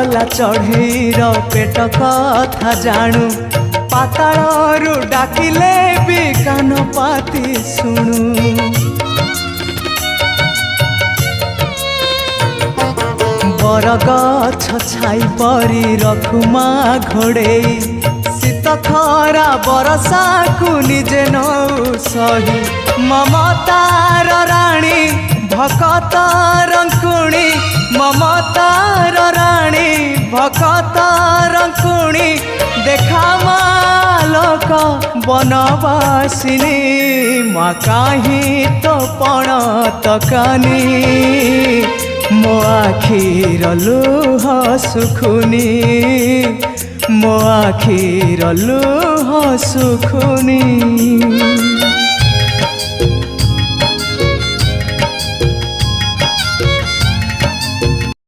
गला चढ़ीर पेट कथा जाणु पाताळरू डाकिले भी कान पाती शुणु बरगछ छाई परी रखुमा घोड़े शीत खरा बरसा को निजे नौ सही ममतार राणी भकत रंकुणी ममतार राणी भकत रंकुणी देखा मालक बनवासिनी माँ काहीं तो पण तकानी मो आखिर लुह सुखुनी मो आखिर लुह सुखुनी।